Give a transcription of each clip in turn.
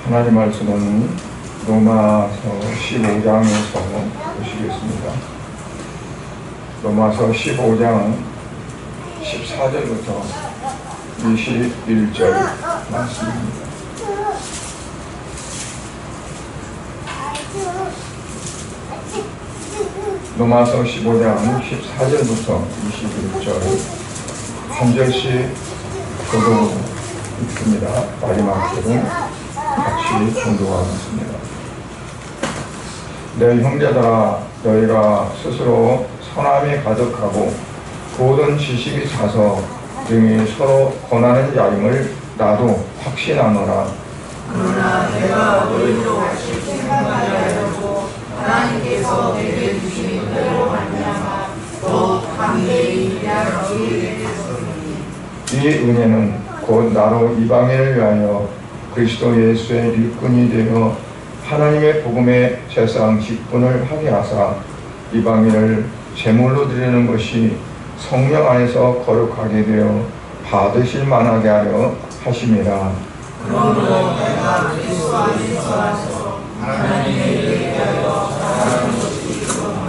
하나님 말씀은 로마서 15장에서 보시겠습니다. 로마서 15장 14절부터 21절 말씀입니다. 로마서 15장 14절부터 21절 한 절씩 저도 읽습니다. 마지막 절은 같이 공독하겠습니다. 내 형제들아, 너희가 스스로 선함이 가득하고 모든 지식이 차서 등이 서로 권하는 자임을 나도 확신하노라. 그러나 내가 너희로 같이 생각하게 하려고 하나님께서 내게 주신 은혜로 말미암아 더욱 담대히 일하여 너희에게 됐으니 이 은혜는 곧 나로 이방인을 위하여 그리스도 예수의 일꾼이 되어 하나님의 복음의 제사장 직분을 하게 하사 이방인을 제물로 드리는 것이 성령 안에서 거룩하게 되어 받으실 만하게 하려 하심이라. 그러므로 내가 그리스도 안에서 와서 하나님의 일에 대하여 잘하는 것이 이것이다.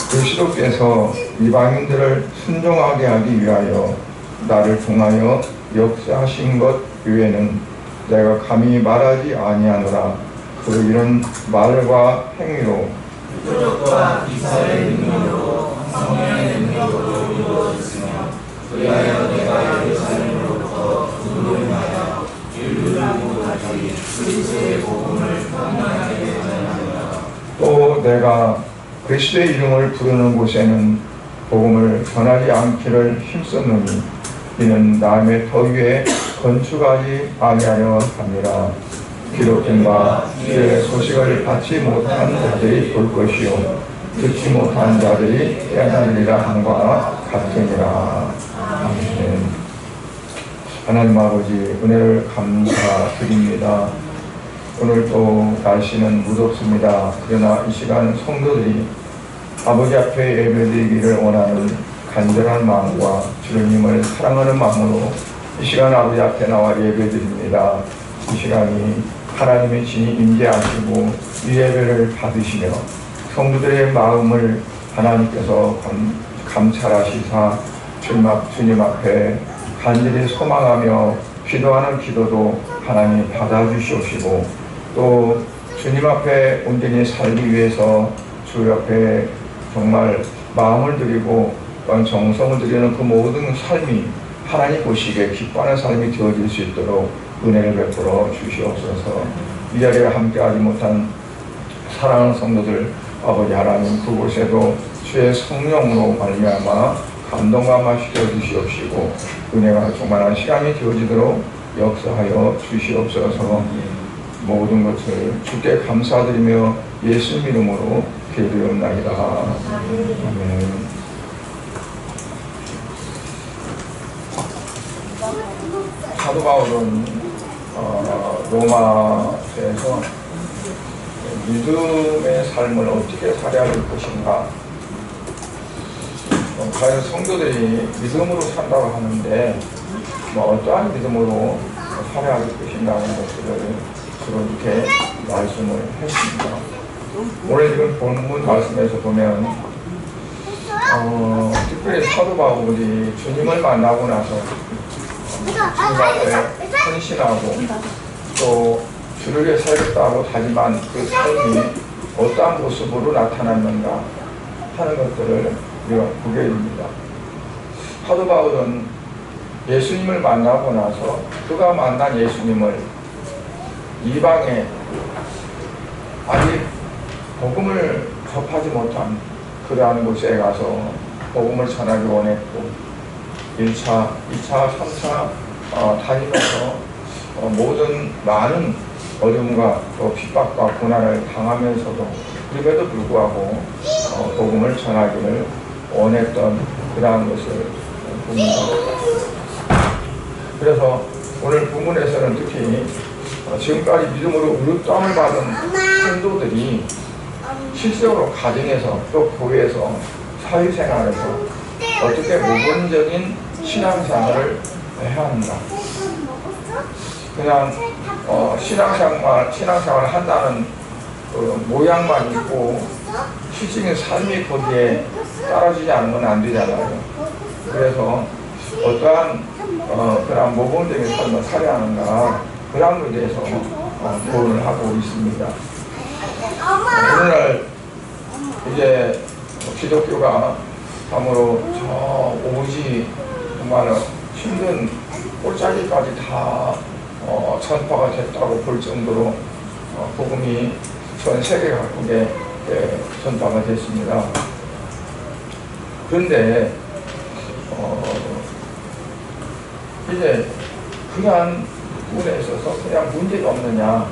그리스도께서 이방인들을 순종하게 하기 위하여 나를 통하여 역사하신 것 외에는 내가 감히 말하지 아니하노라. 그 이런 말과 행위로 표적과 기사의 능력으로 성령의 능력으로 이루어졌으며 그리하여 내가 예루살렘으로부터 운동하여 인류로까지 그리스도의 복음을 선언하게 되었느니라. 또 내가 그리스도의 이름을 부르는 곳에는 복음을 전하지 않기를 힘썼느니 이는 남의 더 위에 건축하지 아니하려 합니다. 기록된 바 주의 소식을 받지 못한 자들이 볼 것이요 듣지 못한 자들이 깨달으리라 함과 같으니라. 아멘. 하나님 아버지 은혜를 감사드립니다. 오늘도 날씨는 무덥습니다. 그러나 이 시간 성도들이 아버지 앞에 예배드리기를 원하는 간절한 마음과 주님을 사랑하는 마음으로 이 시간 아버지 앞에 나와 예배드립니다. 이 시간이 하나님의 진이 임재하시고 이 예배를 받으시며 성도들의 마음을 하나님께서 감찰하시사 주님 앞에 간절히 소망하며 기도하는 기도도 하나님 받아주시옵시고 또 주님 앞에 온전히 살기 위해서 주 옆에 정말 마음을 드리고 정성을 드리는 그 모든 삶이 하나님 보시기에 기뻐하는 삶이 되어질 수 있도록 은혜를 베풀어 주시옵소서. 이 자리에 함께하지 못한 사랑하는 성도들 아버지 하나님 그곳에도 주의 성령으로 말미암아 감동감화 시켜주시옵시고 은혜가 충만한 시간이 되어지도록 역사하여 주시옵소서. 모든 것을 주께 감사드리며 예수님 이름으로 기도하옵나이다. 아멘. 사도 바울은 로마에서 믿음의 삶을 어떻게 살아야 할 것인가, 과연 성도들이 믿음으로 산다고 하는데 어떠한 믿음으로 살아야 할 것인가 하는 것들을 그렇게 말씀을 했습니다. 오늘 지금 본문 말씀에서 보면 특별히 사도 바울이 주님을 만나고 나서 주님 앞에 헌신하고 또 주를 위해 살겠다고 하지만 그 삶이 어떠한 모습으로 나타났는가 하는 것들을 우리가 보게 됩니다. 사도 바울은 예수님을 만나고 나서 그가 만난 예수님을 이방에 아직 복음을 접하지 못한 그러한 곳에 가서 복음을 전하기 원했고 1차, 2차, 3차 다니면서 모든 많은 어려움과 또 핍박과 고난을 당하면서도 그럼에도 불구하고 복음을 전하기를 원했던 그러한 것을 봅니다. 그래서 오늘 본문에서는 특히 지금까지 믿음으로 의롭다함을 받은 성도들이 실제로 가정에서 또 교회에서 사회생활에서 어떻게 모범적인 신앙생활을 해야 하는가, 그냥 신앙생활 한다는 그 모양만 있고 실질적인 삶이 거기에 따라지지 않으면 안 되잖아요. 그래서 어떠한 그런 모범적인 삶을 살아야 하는가 그런 것에 대해서 조언을 하고 있습니다. 오늘날 이제 기독교가 참으로 저 오지 정말 힘든 꼴짜기까지 다 전파가 됐다고 볼 정도로 복음이 전 세계 각국에 전파가 됐습니다. 그런데 이제 그러한 부분에 있어서 그냥 문제가 없느냐,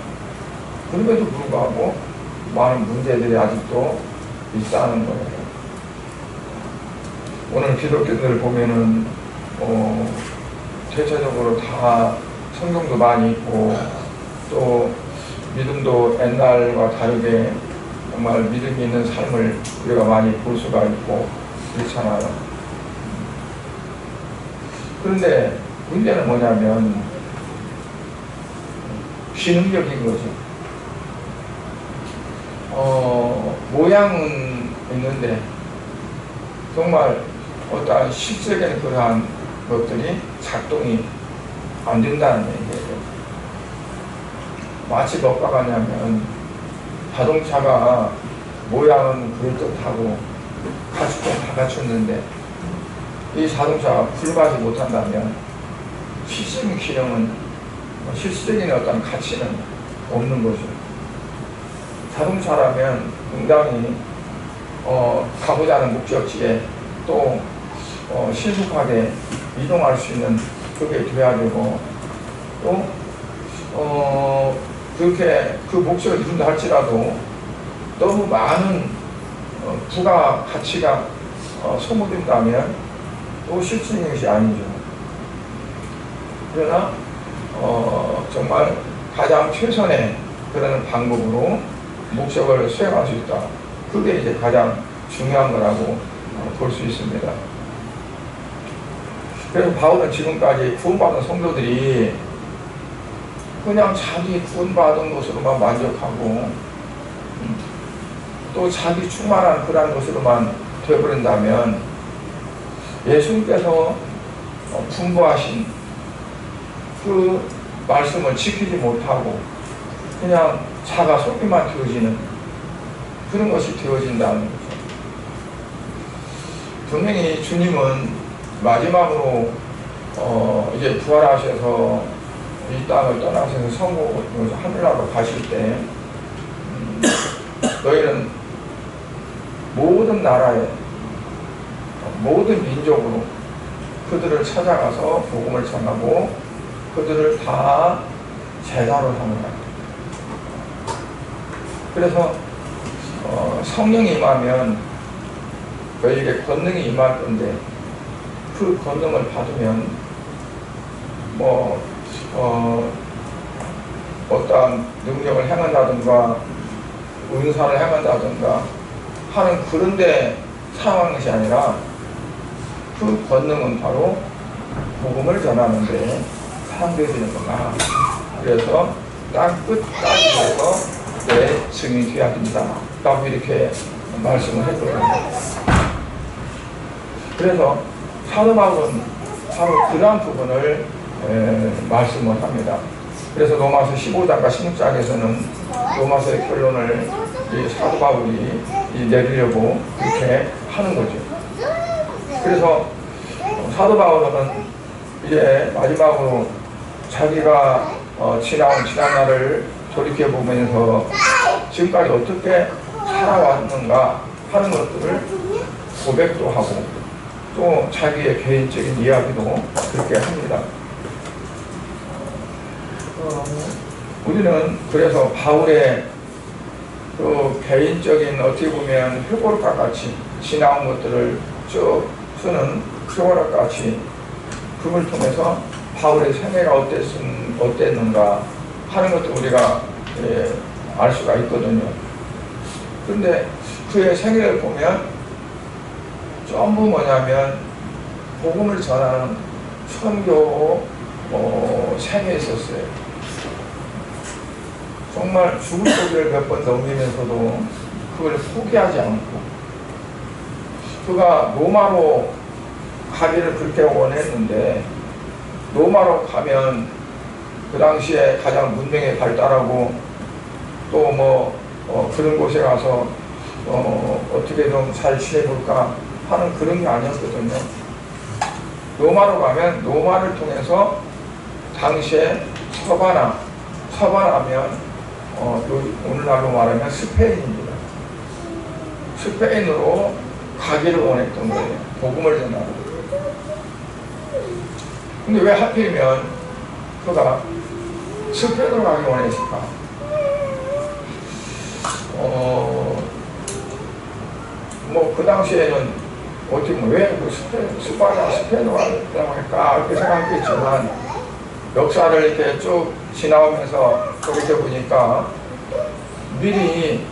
그럼에도 불구하고 많은 문제들이 아직도 있다는 거예요. 오늘 기독교들을 보면은 대체적으로 다 성경도 많이 있고 또 믿음도 옛날과 다르게 정말 믿음이 있는 삶을 우리가 많이 볼 수가 있고 그렇잖아요. 그런데 문제는 뭐냐면 기능적인 거죠. 모양은 있는데 정말 어떠한 실질적인 그러한 것들이 작동이 안 된다는 얘기예요. 마치 뭐가 같냐면 자동차가 모양은 그럴듯하고 갖추고 다 갖췄는데 이 자동차가 불가지 못한다면 실질적인 기능은 실질적인 어떤 가치는 없는 거죠. 자동차라면 굉장히 가고자 하는 목적지에 또 신속하게 이동할 수 있는 그게 돼야 되고 또 그렇게 그 목적을 이룬다 할지라도 너무 많은 부가 가치가 소모된다면 또 실질적인 것이 아니죠. 그러나 정말 가장 최선의 그런 방법으로 목적을 수행할 수 있다. 그게 이제 가장 중요한 거라고 볼 수 있습니다. 그래서 바울은 지금까지 구원받은 성도들이 그냥 자기 구원받은 것으로만 만족하고 또 자기 충만한 그런 것으로만 되어버린다면 예수님께서 분부하신 그 말씀을 지키지 못하고 그냥 자가 속기만 되어지는 그런 것이 되어진다는 거죠. 분명히 주님은 마지막으로 이제 부활하셔서 이 땅을 떠나셔서 성공을 하늘나라로 가실 때 너희는 모든 나라에 모든 민족으로 그들을 찾아가서 복음을 전하고 그들을 다 제자로 삼으라. 그래서 성령이 임하면 너희에게 권능이 임할 건데 그 권능을 받으면 어떠한 능력을 행한다든가 은사를 행한다든가 하는 그런데 사용하는 것이 아니라 그 권능은 바로 복음을 전하는데 사용되어지는 거다. 그래서 땅 끝까지에서 내 증인이 되어야 된다. 라고 이렇게 말씀을 했거든요. 그래서 사도 바울은 바로 그러한 부분을 말씀을 합니다. 그래서 로마서 15장과 16장에서는 로마서의 결론을 이 사도 바울이 내리려고 이렇게 하는 거죠. 그래서 사도 바울은 이제 마지막으로 자기가 지나온 지난날을 돌이켜보면서 지금까지 어떻게 살아왔는가 하는 것들을 고백도 하고 또 자기의 개인적인 이야기도 그렇게 합니다. 우리는 그래서 바울의 그 개인적인 어떻게 보면 회고록과 같이 지나온 것들을 쭉 쓰는 회고록 같이 그걸 통해서 바울의 생애가 어땠는가 하는 것도 우리가 알 수가 있거든요. 그런데 그의 생애를 보면 전부 뭐냐면 복음을 전하는 선교 생에 있었어요. 정말 죽을 고비를 몇 번 넘기면서도 그걸 포기하지 않고, 그가 로마로 가기를 그렇게 원했는데, 로마로 가면 그 당시에 가장 문명에 발달하고 또 그런 곳에 가서 어떻게 좀 잘 지내볼까 하는 그런 게 아니었거든요. 로마로 가면 로마를 통해서 당시에 서바나면 오늘날로 말하면 스페인입니다. 스페인으로 가기를 원했던 거예요. 복음을 전하고. 근데 왜 하필이면 그가 스페인으로 가기 원했을까? 그 당시에는 어떻게 보면 왜 스페인으로 가려고 할까? 이렇게 생각했지만, 역사를 이렇게 쭉 지나오면서 이렇게 보니까 미리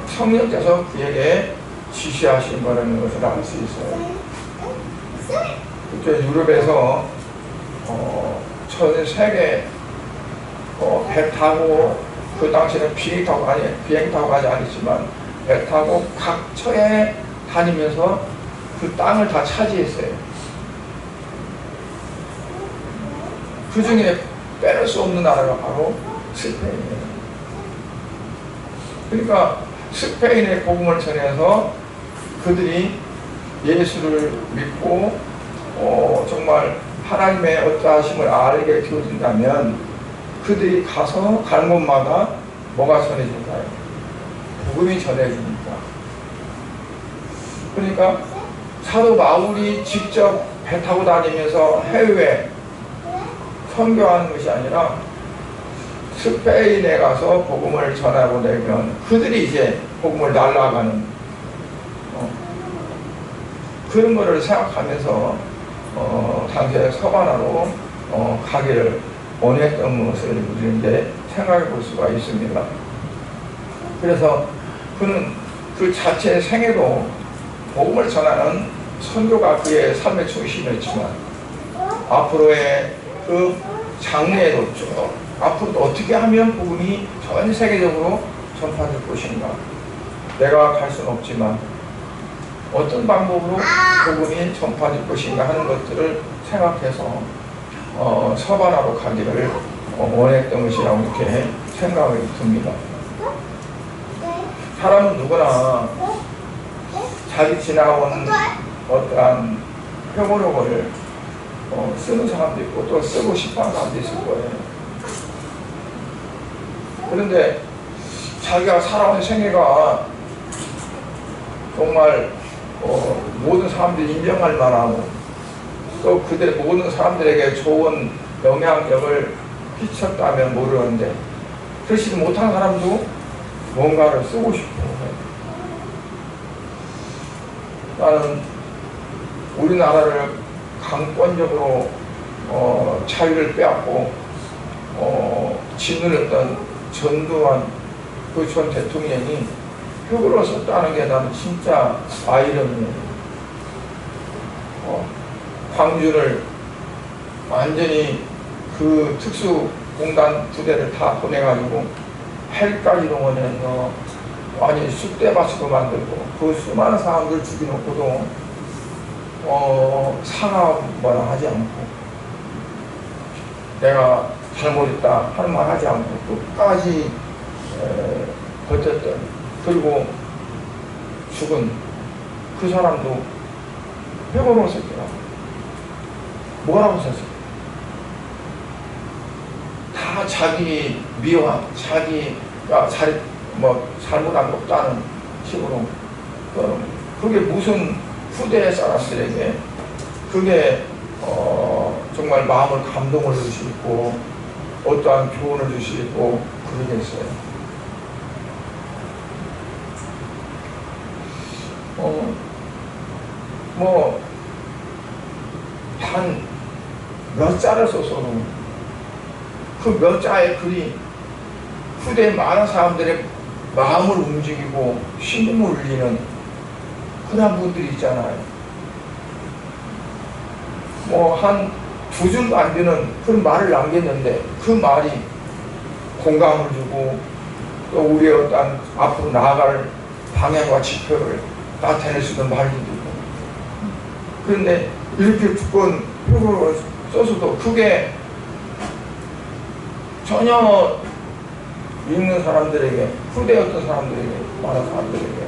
성령께서 그에게 지시하신 거라는 것을 알 수 있어요. 그때 유럽에서 전 세계 배 타고, 그 당시에는 비행 타고 가지 않았지만 배 타고 각 처에 다니면서 그 땅을 다 차지했어요. 그 중에 빼놓을 수 없는 나라가 바로 스페인이에요. 그러니까 스페인의 복음을 전해서 그들이 예수를 믿고 정말 하나님의 어떠하심을 알게 되어진다면, 그들이 가서 가는 곳마다 뭐가 전해질까요? 복음이 전해지니까. 그러니까 사도 바울이 직접 배 타고 다니면서 해외에 선교하는 것이 아니라 스페인에 가서 복음을 전하고 내면 그들이 이제 복음을 날라가는 그런 거를 생각하면서 당시에 서바나로 가기를 원했던 것을 우리는 이제 생각해 볼 수가 있습니다. 그래서 그는 그 자체의 생애도 복음을 전하는 선교가 그의 삶의 중심이었지만, 앞으로의 그 장래에도 쭉 앞으로 어떻게 하면 복음이 전 세계적으로 전파될 것인가, 내가 갈 수는 없지만 어떤 방법으로 복음이 전파될 것인가 하는 것들을 생각해서 서바나로 가기를 원했던 것이라고 이렇게 생각이 듭니다. 사람은 누구나 자기 지나온 어떠한 회고록을 쓰는 사람도 있고 또 쓰고 싶어하는 사람도 있을 거예요. 그런데 자기가 살아온 생애가 정말 모든 사람들이 인정할 만하고 또 그들 모든 사람들에게 좋은 영향력을 끼쳤다면 모르는데, 그렇지 못한 사람도 뭔가를 쓰고 싶어 해요. 나는 우리나라를 강권적으로 자유를 빼앗고 짓눌렸던 전두환 그 전 대통령이 표구를 썼다는 게 나는 진짜 아이러니예요. 광주를 완전히 그 특수공단 부대를 다 보내가지고 헬까지 동원해서 완전히 쑥대밭으로 만들고 그 수많은 사람들 죽여놓고도 사과 뭐라 하지 않고, 내가 잘못했다 하는 말 하지 않고 끝까지 버텼던, 그리고 죽은 그 사람도 표고로 썼더라고. 뭐라고 썼어요? 다 자기 미화, 자기가 잘못한 거 없다는 식으로. 그게 무슨 후대 사람들에게 그게 정말 마음을 감동을 주시고 어떠한 교훈을 주시고 그러겠어요. 단 몇 자를 써서도 그 몇 자의 글이 후대에 많은 사람들의 마음을 움직이고 신음을 울리는 그런 분들이 있잖아요. 한 두 줄도 안 되는 그런 말을 남겼는데 그 말이 공감을 주고 또 우리의 어떤 앞으로 나아갈 방향과 지표를 나타낼 수 있는 말들도 있고. 그런데 이렇게 두꺼운 표를 써서도 그게 전혀 읽는 사람들에게, 후대 어떤 사람들에게, 많은 사람들에게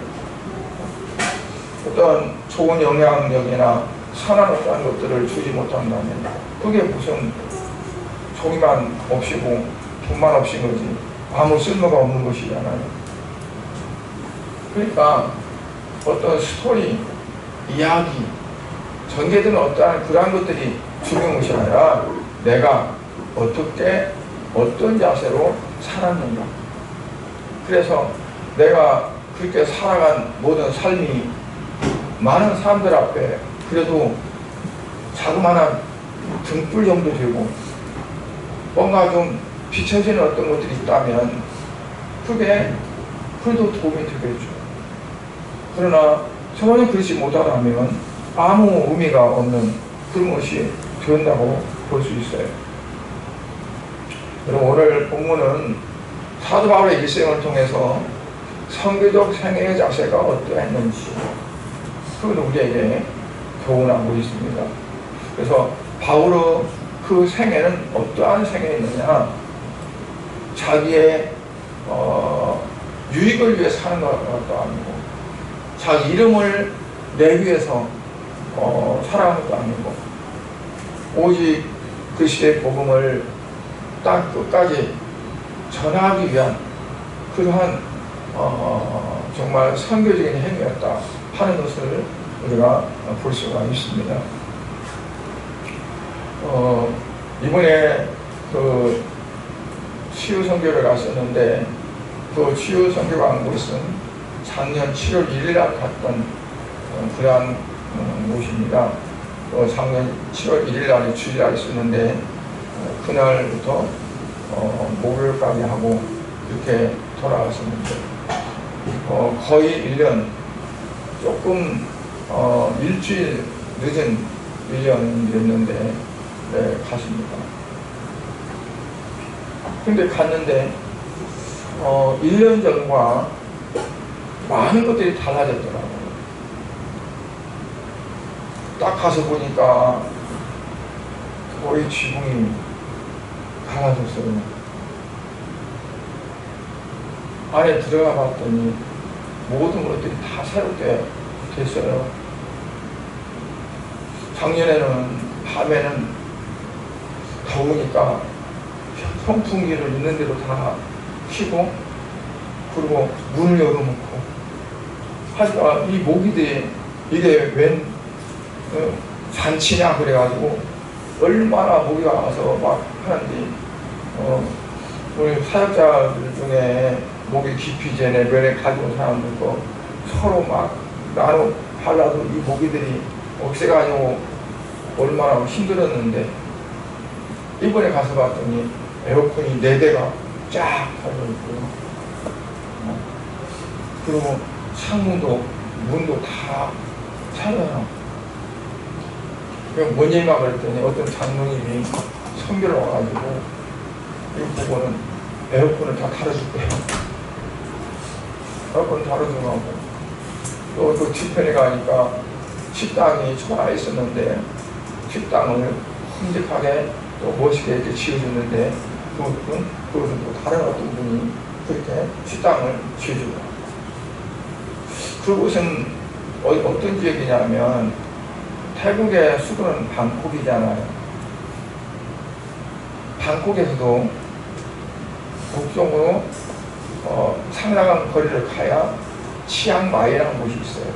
어떤 좋은 영향력이나 선한 어떤 것들을 주지 못한다면 그게 무슨 종이만 없이고 돈만 없인 거지 아무 쓸모가 없는 것이잖아요. 그러니까 어떤 스토리, 이야기, 전개되는 어떠한 그러한 것들이 중요한 것이 아니라 내가 어떻게 어떤 자세로 살았는가. 그래서 내가 그렇게 살아간 모든 삶이 많은 사람들 앞에 그래도 자그마한 등불 정도 되고 뭔가 좀 비춰지는 어떤 것들이 있다면 그게 그래도 도움이 되겠죠. 그러나 전혀 그렇지 못하다면 아무 의미가 없는 그런 것이 된다고 볼 수 있어요. 그럼 오늘 본문은 사도 바울의 일생을 통해서 선교적 생애의 자세가 어떠했는지 그건 우리에게 교훈하고 있습니다. 그래서 바울의 그 생애는 어떠한 생애였느냐, 자기의 유익을 위해 사는 것도 아니고 자기 이름을 내기 위해서 살아가는 것도 아니고 오직 그리스도의 복음을 땅 끝까지 전하기 위한 그러한 정말 선교적인 행위였다 하는 것을 우리가 볼 수가 있습니다. 이번에 그 치유 선교를 갔었는데 그 치유 선교 간 곳은 작년 7월 1일 날 갔던 그러한 곳입니다. 작년 7월 1일 날에 주일날 있었는데 그날부터 목요일까지 하고 이렇게 돌아갔었는데 거의 1년 조금 일주일 늦은 1년이었는데 네, 갔습니다. 근데 갔는데 1년 전과 많은 것들이 달라졌더라고요. 딱 가서 보니까 거의 지붕이 갈라졌어요. 안에 들어가 봤더니 모든 것들이 다 새롭게 됐어요. 작년에는 밤에는 더우니까 선풍기를 있는 대로 다 켜고 그리고 문을 열어놓고 하니까 이 모기들이 이게 웬 잔치냐 그래가지고 얼마나 모기가 와서 막 하는지 우리 사역자들 중에 모기 기피제 레벨에 가져온 사람들도 서로 막 나눠 발라도 이 모기들이 없애가지고 얼마나 힘들었는데 이번에 가서 봤더니 에어컨이 4대가 쫙 달려있고요. 그리고 창문도 문도 다 살아요. 뭔 얘기가 그랬더니 어떤 장로님이 선교를 와가지고 이거 보고는 에어컨을 다 달아줄게요. 에어컨 달아주고 하고 또 그 뒤편에 가니까 식당이 초라해 있었는데 식당을 흠직하게 또 멋있게 이렇게 지어줬는데 그것은 또 다른 어떤 분이 그렇게 식당을 지어주고 그곳은 어떤 지역이냐면 태국의 수도는 방콕이잖아요. 방콕에서도 북쪽으로 상당한 거리를 가야 치앙마이라는 곳이 있어요.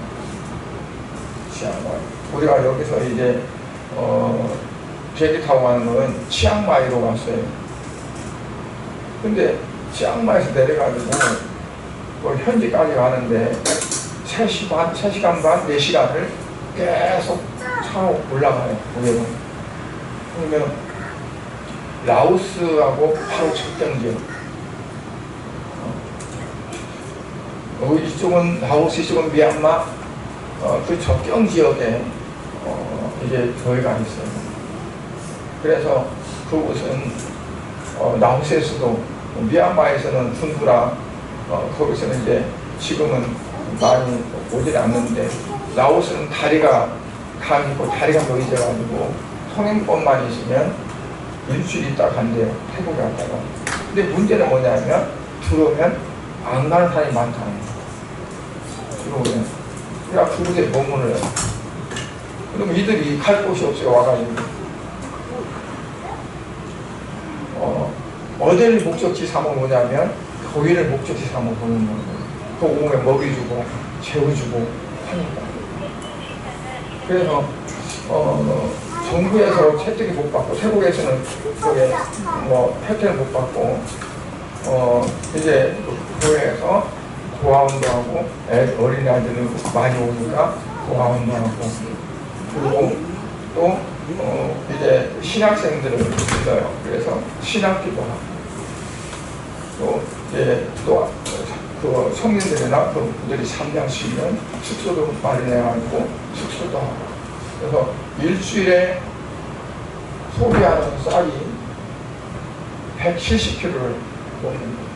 치앙마이. 우리가 여기서 이제 비행기 타고 가는 건 치앙마이로 갔어요. 근데 치앙마이에서 내려가지고 현지까지 가는데 3시간 반, 4시간을 계속 차로 올라가요. 거기는. 그러면 라오스하고 바로 접경지역. 이쪽은 라오스, 이쪽은 미얀마, 그 접경 지역에 이제 저희가 있어요. 그래서 그곳은 라오스에서도 미얀마에서는 군부라 거기서는 이제 지금은 많이 오질 않는데, 라오스는 다리가 강이고 다리가 노이져가지고 성행법만 있으면 일주일 있다 간대요, 태국에 갔다가. 근데 문제는 뭐냐면 들어오면 안 가는 사람이 많다는 거예요. 들어오면. 그러니까 그곳에 머무르요. 그럼 이들이 갈 곳이 없어요. 와가지고 어디를 목적지 삼아 보냐면 거기를 목적지 삼아 보는 거예요. 그 오면 먹이주고 재워주고 하니까. 그래서 정부에서 혜택이 못 받고, 태국에서는 그게 혜택을 못 받고, 이제 교회에서 고아원도 하고, 어린아이들은 많이 오니까 고아원도 하고, 그리고 또 이제 신학생들을 불러요. 그래서 신학기도 하고, 또 이제 그 성인들이나 그분들이 잠잘 수 있는 숙소도 마련해가지고 숙소도 하고. 그래서 일주일에 소비하는 쌀이 170kg를 먹는 거예요.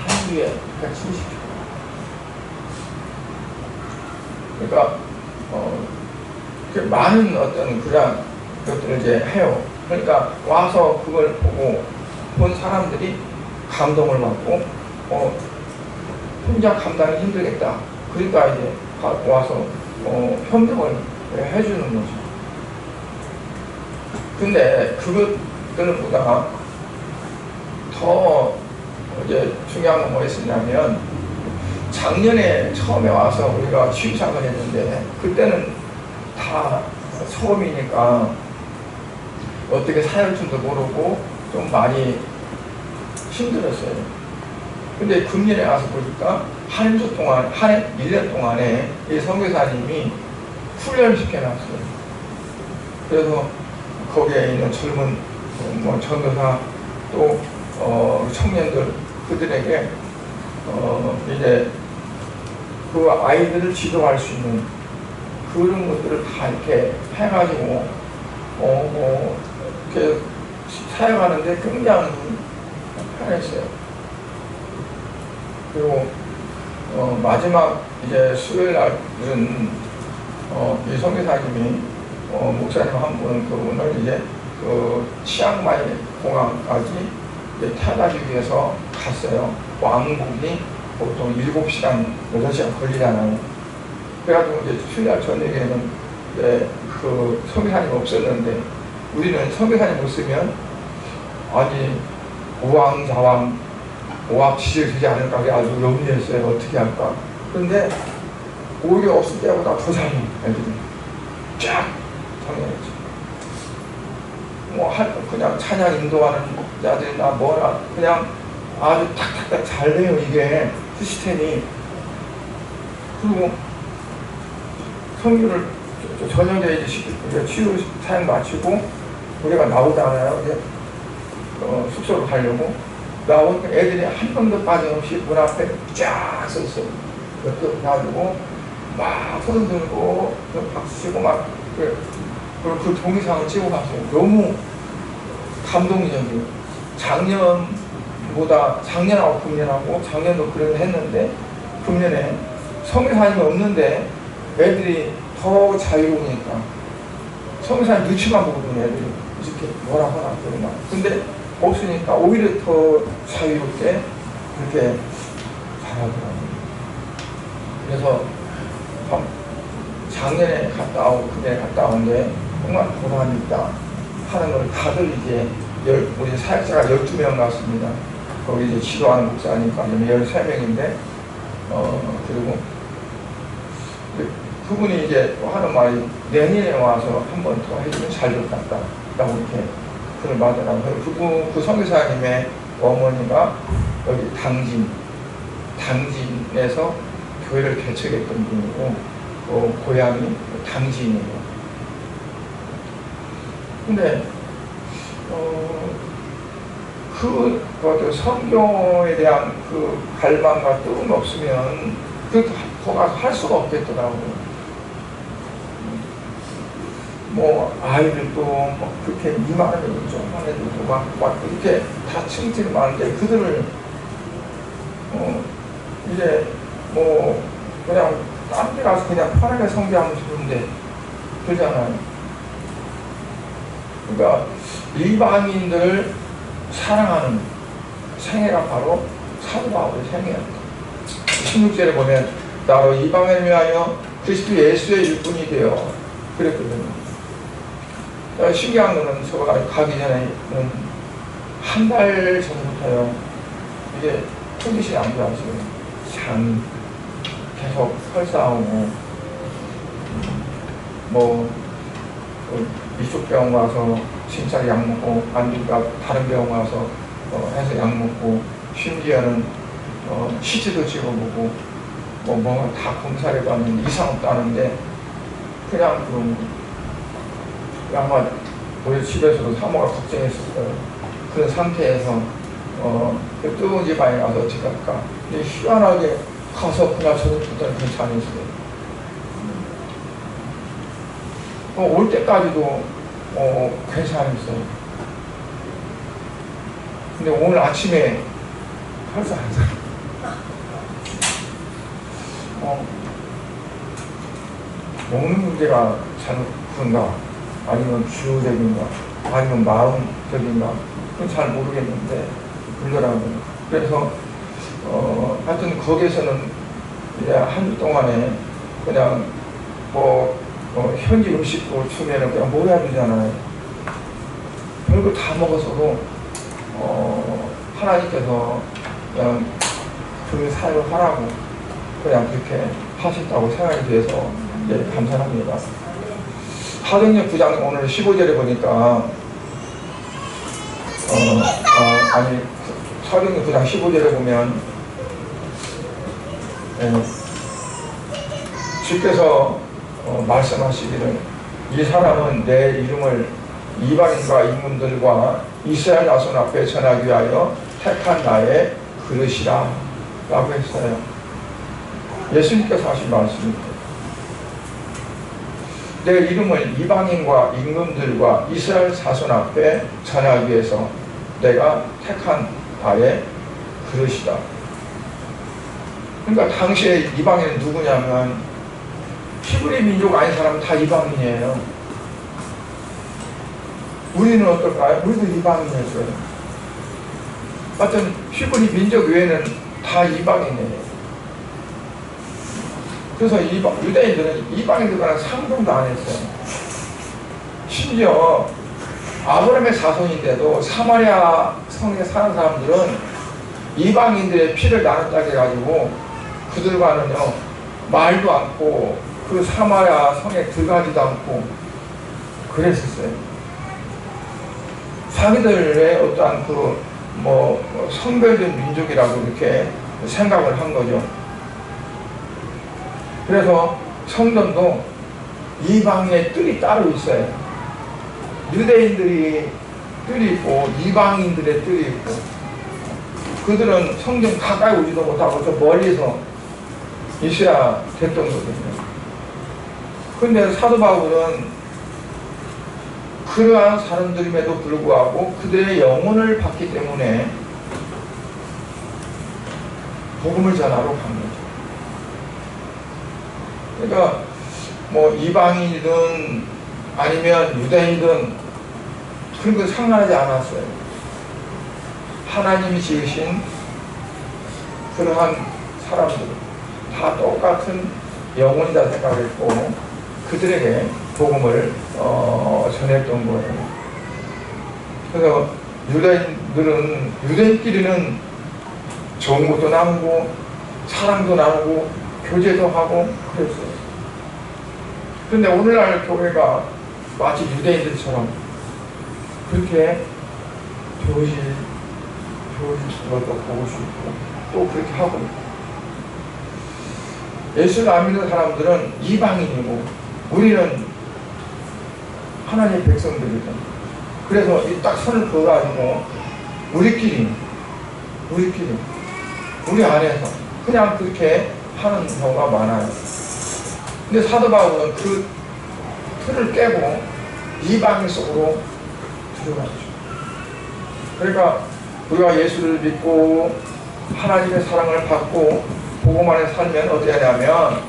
하루에 170kg. 그러니까 많은 어떤 그런 것들을 이제 해요. 그러니까 와서 그걸 보고 본 사람들이 감동을 받고 혼자 감당이 힘들겠다. 그러니까 이제 와서 협력을 해주는 거죠. 근데 그것들보다 더 이제 중요한 건 뭐였었냐면, 작년에 처음에 와서 우리가 취임상을 했는데, 그때는 다 처음이니까 어떻게 사할 줄도 모르고 좀 많이 힘들었어요. 근데 금년에 와서 보니까 한 주 동안, 1년 동안에 이 선교사님이 훈련시켜놨어요. 그래서 거기에 있는 젊은 전도사 또 청년들, 그들에게 이제 그 아이들을 지도할 수 있는 그런 것들을 다 이렇게 해가지고 이렇게 사용하는데 굉장히 편했어요. 그리고 마지막 이제 수요일 날은 이 선교사님이 목사님 한 분은 그분을 이제 그 치앙마이 공항까지 타다기 위해서 갔어요. 왕복이 보통 7시간, 6시간 걸리잖아요. 그래가지고 이제 수요일 날 저녁에는 그 선교사님 없었는데, 우리는 선교사님 없으면 아니 우왕좌왕 오합지졸 되지 않을까 아주 염려했어요. 어떻게 할까. 그런데 오히려 없을 때보다 더 잘해. 애들이 쫙 당연했죠. 그냥 찬양 인도하는 자들이나 뭐나 그냥 아주 탁탁탁 잘 돼요. 이게 시스템이. 그리고 성교를 저녁에 이제 치유 사역 마치고 우리가 나오잖아요. 이제 숙소로 가려고 나오니까 애들이 한 명도 빠짐없이 문 앞에 쫙 섰어요. 그것도 가지고 막 소리 들고 박수 치고 막 그리고 그 동영상을 찍어 갔어요. 너무 감동적이에요. 작년하고 금년하고, 작년도 그런 했는데 금년에 성교사님이 없는데 애들이 더 자유로우니까, 성교사님 눈치만 보거든요. 애들이 이렇게 뭐라 하나 그러나. 근데 없으니까 오히려 더 자유롭게 그렇게 잘하더라고요. 그래서 작년에 갔다 오고 금년에 갔다 온데 정말 보람이 있다 하는 걸 다들 이제 우리 사역자가 12명 갔습니다. 거기 이제 지도하는 목사니까 13명인데 그리고 그분이 이제 하는 말이 내년에 와서 한 번 더 해주면 잘 될 것 같다 라고 이렇게 그걸 말하더라고요. 그 선교사님의 어머니가 여기 당진에서 교회를 개척했던 분이고 고향이 당진이에요. 근데 그 성경에 대한 그 갈망과 뜻이 없으면 거 가서 할 수가 없겠더라고요. 뭐 아이들도 뭐 그렇게 이만한 조그만 애들도 막 이렇게 다 층층이 많은데 그들을 이제 뭐 그냥 딴 데 가서 그냥 편하게 성대하면 좋은데 그러잖아요. 그러니까 일반인들을 사랑하는 생애가 바로 사도 바울의 생애였다. 16절에 보면 나로 이방인을 위하여 그리스도 예수의 일꾼이 되어 그랬거든요. 신기한 거는 제가 가기 전에는 한 달 전부터요, 이게 컨디션이 안 좋아지고 참 계속 설사하고 뭐 이쪽 병원 와서 진짜 약 먹고 안 되니까 다른 병원 와서 해서 약 먹고 심지어는 CT도 찍어보고 뭐 다 검사를 해봤는데 이상 없다는데 그냥 아마 우리 집에서도 사모가 걱정했었어요. 그런 상태에서 그 뜨거운 지방에 가서 어떻게 할까. 근데 희한하게 가서 그날 저녁부터는 괜찮았어요. 올 때까지도 괜찮았어요. 근데 오늘 아침에 벌써 안 사. 먹는 문제가 잘못인가, 아니면 주적인가, 아니면 마음적인가, 그건 잘 모르겠는데 그러더라고요. 그래서 하여튼 거기에서는 이제 한 주 동안에 그냥 현지 음식도 주면은 그냥 몰아주잖아요. 별거 다 먹어서도 하나님께서 그냥 그 사역을 하라고 그냥 그렇게 하셨다고 생각이 돼서 감사합니다. 사도행전 9장 오늘 15절에 보니까 사도행전 9장 15절에 보면 주께서 말씀하시기를 이 사람은 내 이름을 이방인과 인문들과 이스라엘 자손 앞에 전하기 위하여 택한 나의 그릇이라 라고 했어요. 예수님께서 하신 말씀입니다. 내 이름을 이방인과 임금들과 이스라엘 자손 앞에 전하기 위해서 내가 택한 나의 그릇이다. 그러니까 당시에 이방인은 누구냐면 히브리 민족 아닌 사람은 다 이방인이에요. 우리는 어떨까요? 우리도 이방인이었어요. 하여튼 히브리 민족 외에는 다 이방인이에요. 그래서 유대인들은 이방인들과는 상종도 안 했어요. 심지어 아브라함의 자손인데도 사마리아 성에 사는 사람들은 이방인들의 피를 나눴다 해가지고 그들과는요 말도 않고 그 사마리아 성에 들어가지도 않고 그랬었어요. 자기들의 어떠한 성별된 민족이라고 이렇게 생각을 한 거죠. 그래서 성전도 이방의 뜰이 따로 있어요. 유대인들이 뜰이 있고 이방인들의 뜰이 있고, 그들은 성전 가까이 오지도 못하고 좀 멀리서 있어야 됐던 거거든요. 그런데 사도 바울은 그러한 사람들임에도 불구하고 그들의 영혼을 받기 때문에 복음을 전하러 간 거죠. 그러니까 이방인이든 아니면 유대인이든 그런 거 상관하지 않았어요. 하나님이 지으신 그러한 사람들 다 똑같은 영혼이다 생각했고 그들에게 복음을 전했던 거예요. 그래서 유대인끼리는 좋은 것도 나누고 사랑도 나누고 교제도 하고 그랬어요. 그런데 오늘날 교회가 마치 유대인들처럼 그렇게 교실 것도 보고 싶고 또 그렇게 하고, 예수를 안 믿는 사람들은 이방인이고 우리는 하나님의 백성들이죠. 그래서 딱 선을 그어가지고 우리끼리 우리 안에서 그냥 그렇게 하는 경우가 많아요. 근데 사도 바울은 그 틀을 깨고 이방 속으로 들어가죠. 그러니까 우리가 예수를 믿고 하나님의 사랑을 받고 복음 안에 살면 어떻게 하냐면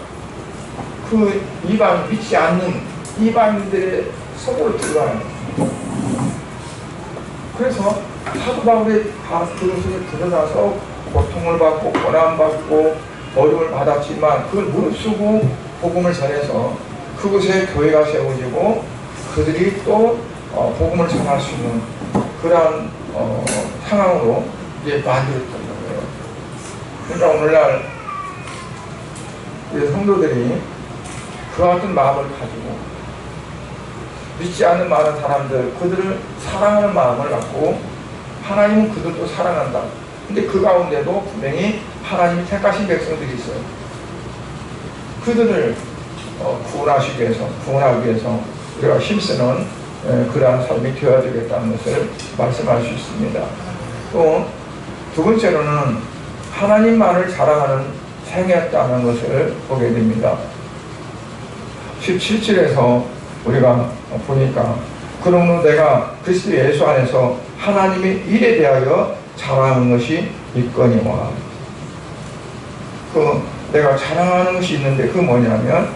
그 이방 믿지 않는 이방인들의 속으로 들어가요. 그래서 사도 바울이 그것을 드러나서 고통을 받고 고난받고 어려움을 받았지만 그걸 무릅쓰고 복음을 전해서 그곳에 교회가 세워지고 그들이 또 복음을 전할 수 있는 그러한 상황으로 이제 만들었던 거예요. 그러니까 오늘날 우리 성도들이 그와 같은 마음을 가지고 믿지 않는 많은 사람들, 그들을 사랑하는 마음을 갖고 하나님은 그들도 사랑한다. 근데 그 가운데도 분명히 하나님이 택하신 백성들이 있어요. 그들을 구원하기 위해서 우리가 힘쓰는 그러한 삶이 되어야 되겠다는 것을 말씀할 수 있습니다. 또 두 번째로는 하나님만을 자랑하는 생애였다는 것을 보게 됩니다. 17절에서 우리가 보니까 그러므로 내가 그리스도 예수 안에서 하나님의 일에 대하여 자랑하는 것이 있거니와. 내가 자랑하는 것이 있는데 그 뭐냐면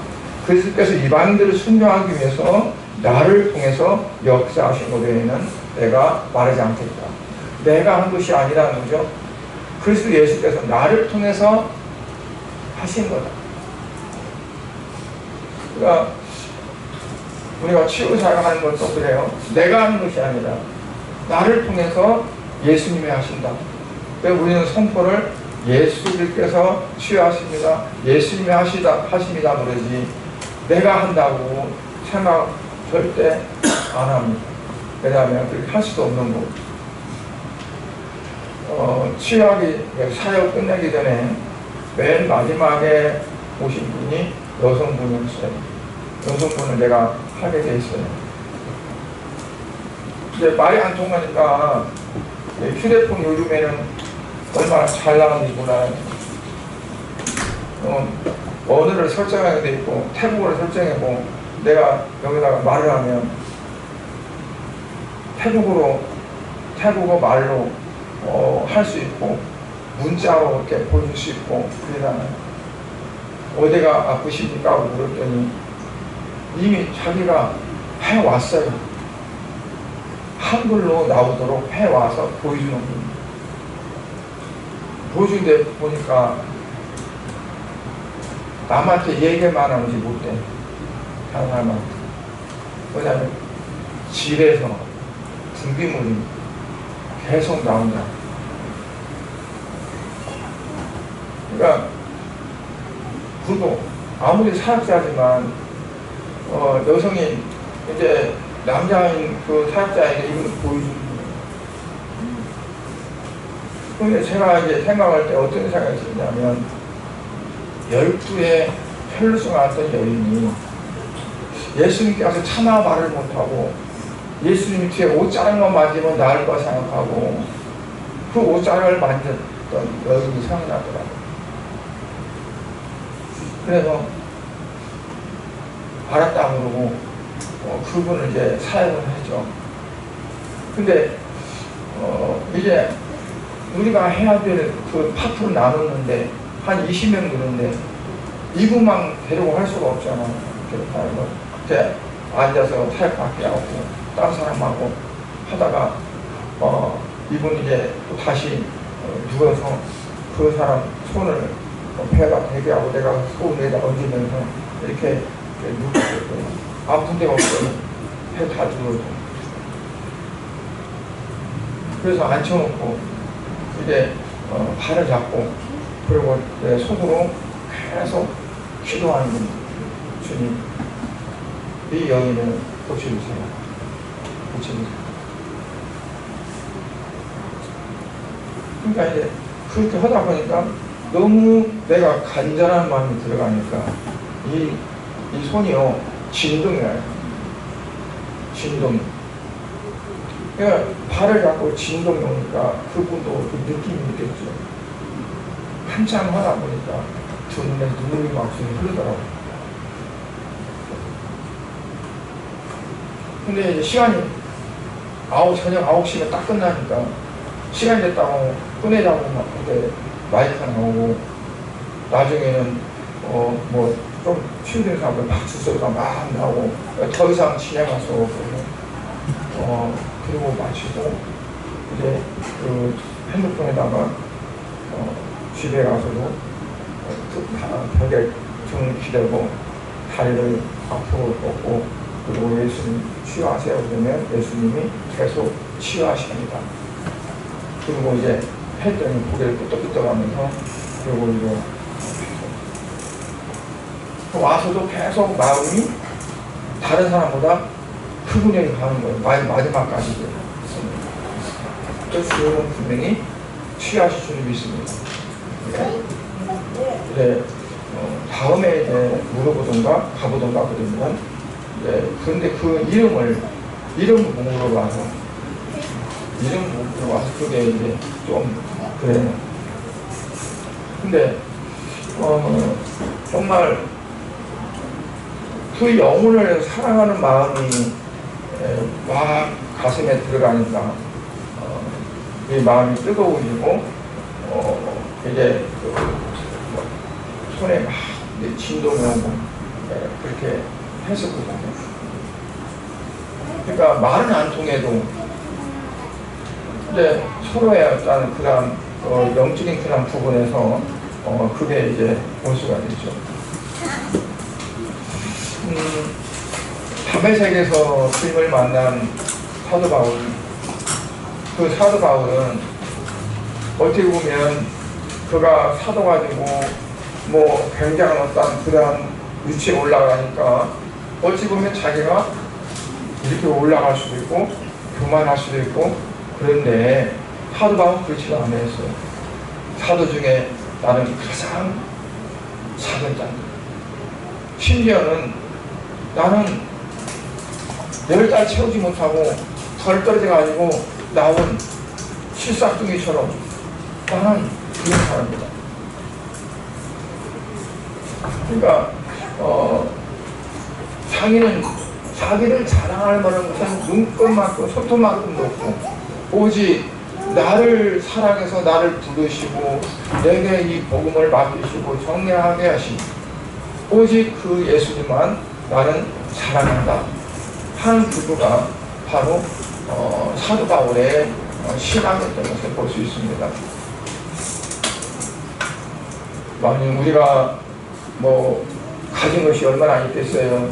그리스도께서 이방인들을 순종하기 위해서 나를 통해서 역사하신 것 외에는 내가 말하지 않겠다. 내가 한 것이 아니라는 거죠. 그리스도 예수께서 나를 통해서 하신 거다. 그러니까 우리가 치유사역을 하는 것도 그래요. 내가 하는 것이 아니라 나를 통해서 예수님이 하신다. 그래서 우리는 선포를 예수님께서 치유하십니다. 예수님이 하십니다 그러지 내가 한다고 생각 절대 안 합니다. 왜냐하면 그렇게 할 수도 없는 거고. 치유하기 사역 끝내기 전에 맨 마지막에 오신 분이 여성분이었어요. 여성분을 내가 하게 돼 있어요. 이제 말이 안 통하니까 휴대폰 요즘에는 얼마나 잘 나가는지 몰라요. 언어를 설정하게 돼 있고 태국어를 설정하고 내가 여기다가 말을 하면 태국어 말로 할 수 있고 문자로 이렇게 보여줄 수 있고 그러잖아요. 어디가 아프십니까? 하고 물었더니 이미 자기가 해왔어요. 한글로 나오도록 해와서 보여주는 겁니다. 보여준데 보니까 남한테 얘기만 하는지 못해. 다른 사람한테. 왜냐하면 집에서 분비물이 계속 나온다. 그러니까 그리고 아무리 사역자지만 여성이 이제 남자인 그 사역자에게 이걸 보여주는 거예요. 근데 제가 이제 생각할 때 어떤 생각이 드냐면 12의 혈루증 왔던 여인이 예수님께서 차마 말을 못하고 예수님 뒤에 옷자락만 만지면 나을 거 생각하고 그 옷자락을 만졌던 여인이 생각이 나더라고요. 그래서 알았다 그러고 그분을 이제 사역을 했죠. 근데 이제 우리가 해야 될 그 파트를 나눴는데 한 20명 되는데 이분만 데리고 할 수가 없잖아. 그렇다고 이제 앉아서 사역받게 하고 다른 사람하고 하다가 이분 이제 또 다시 누워서 그 사람 손을 배가 되게 하고 내가 손에다 얹으면서 이렇게 눕고 있어요. 아픈 데가 없어요. 배 다 누워서. 그래서 앉혀놓고 이제 발을 잡고 그리고 속으로 계속 기도하는 겁니다. 주님, 이 여인을 고쳐주세요. 고쳐주세요. 그러니까 이제 그렇게 하다 보니까 너무 내가 간절한 마음이 들어가니까 이 손이요 진동이 나요. 진동이. 그러니까 발을 잡고 진동이 오니까 그분도 그 느낌이 있겠죠. 한참 하다 보니까 두 눈에 눈물이 막 흐르더라고요. 근데 이제 시간이 저녁 9시면 딱 끝나니까 시간 됐다고 끝내자고 막 그때 마이크가 나오고, 나중에는 뭐 좀 치유된 사람들 박수 소리가 막 나오고, 더 이상 진행할 수 없고, 그리고 마치고 이제 그 핸드폰에다가 집에 가서도 벽에 등 기대고 다리를 앞으로 뻗고, 그리고 예수님 치유하세요 그러면 예수님이 계속 치유하십니다. 그리고 이제 했더니 고개를 끄덕끄덕하면서, 그리고 이제 와서도 계속 마음이 다른 사람보다 그분에게 가는 거예요. 마지막까지. 그래서 주님은 분명히 치유하실 줄 믿습니다. 이제 다음에 이제 물어보던가 가보던가 그러면, 그런데 그 이름 못 물어봐서, 그게 이제 좀 그래요. 근데 정말 그 영혼을 사랑하는 마음이 막 가슴에 들어가니까 이 마음이 뜨거워지고, 이제 손에 막 진동이 오고 그렇게 했었거든요. 그러니까 말은 안 통해도, 근데 서로의 어떤 그런 영적인 그런 부분에서 그게 이제 본수가 되죠. 다메섹에서 주님을 만난 사도 바울, 그 사도 바울은 어떻게 보면 그가 사도가 되고 뭐 굉장한 어떤 그런 위치에 올라가니까 어찌 보면 자기가 이렇게 올라갈 수도 있고 교만할 수도 있고, 그런데 사도 바울은 그렇지가 않았어요. 사도 중에 나는 가장 작은 자입니다. 심지어는 나는 10달 채우지 못하고 덜 떨어져가지고 나온 실싹둥이처럼 나는 그런 사람입니다. 그러니까 자기를 자랑할 만한 것은 눈끝만큼 손톱만큼도 없고, 오직 나를 사랑해서 나를 부르시고 내게 이 복음을 맡기시고 정리하게 하신 오직 그 예수님만 나는 사랑한다 하는 그가 바로 사도 바울의 신앙이었던 것을 볼 수 있습니다. 만약 우리가 뭐 가진 것이 얼마나 있겠어요?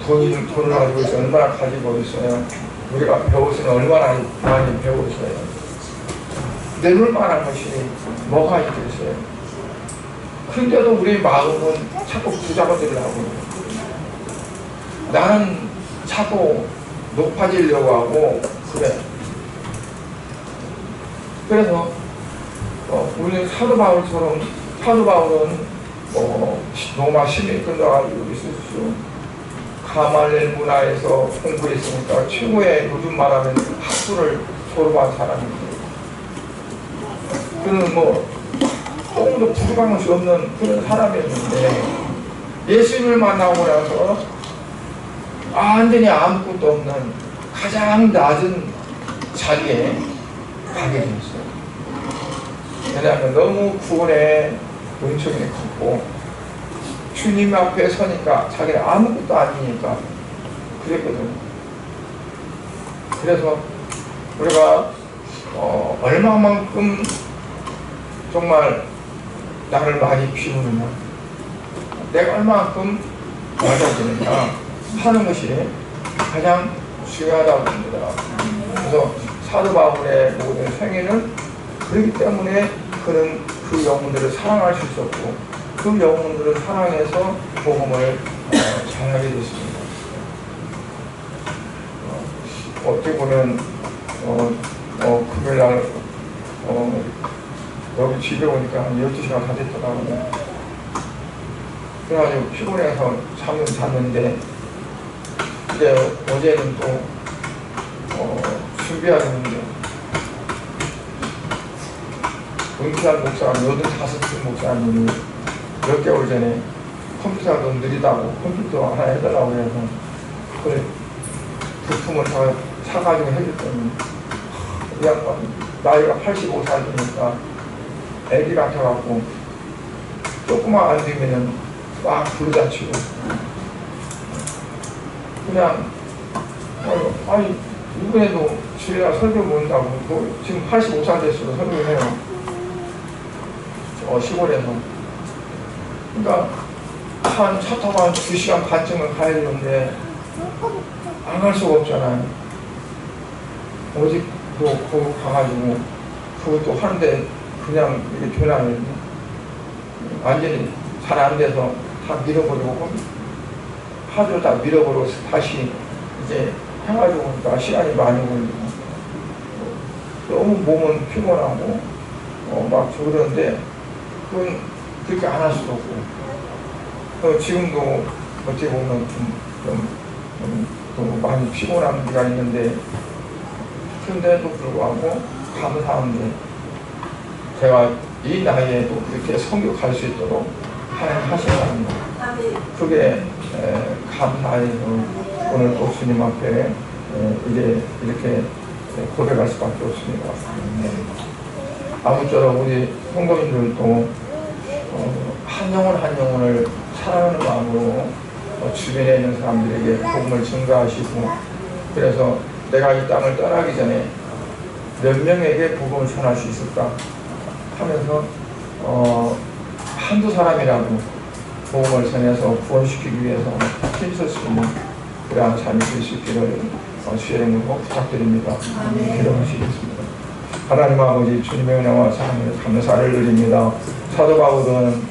돈을 가지고 있어요. 얼마나 가지고 있어요? 우리가 배웠으면 얼마나 많이 배웠어요? 내놓을 만한 것이 뭐가 있겠어요? 그런데도 우리 마음은 자꾸 부자가 되려고, 나는 자꾸 높아지려고 하고 그래. 그래서 우리 사도 바울은 로마 시민이 끝나가지고 있었죠. 가말렐 문화에서 공부했으니까 최고의 요즘 말하면 학부를 졸업한 사람이고, 그는 뭐 조금도 부족한 것이 없는 그런 사람이었는데, 예수님을 만나고 나서 완전히 아무것도 없는 가장 낮은 자리에 가게 되었어요. 왜냐하면 너무 구원의 은총이 컸고 주님 앞에 서니까 자기는 아무것도 아니니까 그랬거든요. 그래서 우리가 얼마만큼 정말 나를 많이 비우느냐, 내가 얼마만큼 낮아지느냐 하는 것이 가장 중요하다고 봅니다. 그래서 사도 바울의 모든 생애는 그렇기 때문에 그는 그 영혼들을 사랑할 수 있었고, 그 영혼들을 사랑해서 복음을 전하게 됐습니다. 어떻게 보면 금요일날 여기 집에 오니까 한 12시간 다 됐더라고요. 그래가지고 피곤해서 잠은 잤는데, 이제 어제는 또 준비하는데 은퇴한 목사님, 85세 목사님이 몇 개월 전에 컴퓨터가 너무 느리다고 컴퓨터 하나 해달라고 해서 그 부품을 다 사가지고 해줬더니 이 양반 나이가 85살이니까 애기 같아갖고 조금만 안 되면은 막 부르다치고 그냥 아니 이번에도 집에가 설교 모은다고 지금 85살 됐어도 설교를 해요. 시골에서. 그러니까 한 차 타고 한 2시간 반쯤은 가야 되는데 안 갈 수가 없잖아요. 오직 거기 가가지고 그것도 하는데 그냥 이게 되나요? 완전히 잘 안 돼서 다 밀어버리고 하도 다 밀어버리고 다시 이제 해가지고 보니까 시간이 많이 걸리고 너무 몸은 피곤하고 막 그러는데 그건 그렇게 안 할 수도 없고 지금도 어떻게 보면 좀 많이 피곤한 데가 있는데 그런데도 불구하고 감사한데 제가 이 나이에도 그렇게 성교 갈 수 있도록 하나님 하신답니다. 그게 감사해서 오늘 또 주님 앞에 이제 이렇게 고백할 수밖에 없습니다. 아무쪼록 우리 성도님들도 한 영혼 한 영혼을 사랑하는 마음으로 주변에 있는 사람들에게 복음을 증가하시고 그래서 내가 이 땅을 떠나기 전에 몇 명에게 복음을 전할 수 있을까 하면서 한두 사람이라도 복음을 전해서 구원시키기 위해서 힘쓸 수 있는 그러한 삶이 될 수 있기를 주의 이름으로 부탁드립니다. 기도하시겠습니다. 하나님 아버지 주님의 은혜와 사랑을 감사를 드립니다. 사도 바울은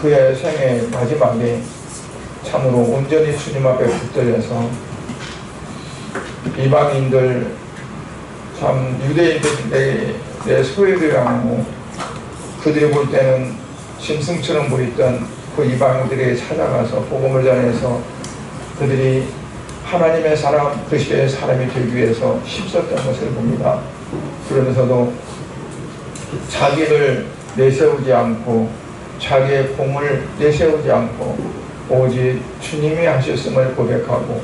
그의 생애 마지막에 참으로 온전히 주님 앞에 붙들려서 이방인들 참 유대인들의 소외를 하고 그들이 볼 때는 짐승처럼 보였던 그 이방인들에게 찾아가서 복음을 전해서 그들이 하나님의 사람, 그리스도의 사람이 되기 위해서 힘썼던 것을 봅니다. 그러면서도 자기를 내세우지 않고 자기의 공을 내세우지 않고 오직 주님이 하셨음을 고백하고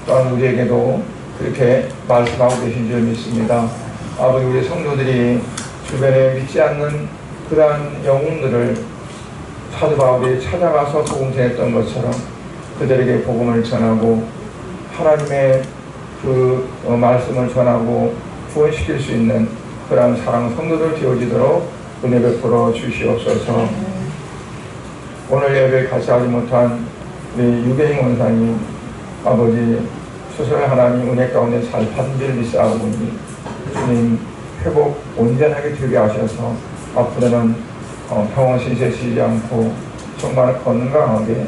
또한 우리에게도 그렇게 말씀하고 계신 줄 믿습니다. 아버지 우리 성도들이 주변에 믿지 않는 그러한 영웅들을 사도 바울이 찾아가서 복음 전했던 것처럼 그들에게 복음을 전하고 하나님의 그 말씀을 전하고 구원시킬 수 있는 그러한 사랑 성도들 되어지도록 은혜 베풀어 주시옵소서. 오늘 예배에 같이 하지 못한 우리 유계인 원사님 아버지 스스로 하나님 은혜 가운데 잘 받은 줄 믿사오니 주님 회복 온전하게 되게 하셔서 앞으로는 평온 신세시지 않고 정말 건강하게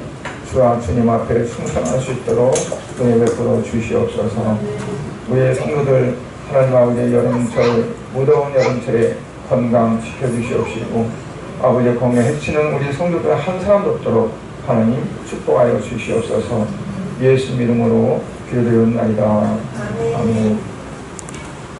주와 주님 앞에 충성할 수 있도록 은혜 베풀어 주시옵소서. 우리의 성도들 하나님 아버지의 여름철 무더운 여름철에 건강 지켜주시옵시고 아버지의 공에 해치는 우리 성도들 한 사람도 없도록 하나님 축복하여 주시옵소서. 예수 이름으로 기도드렸나이다. 아멘.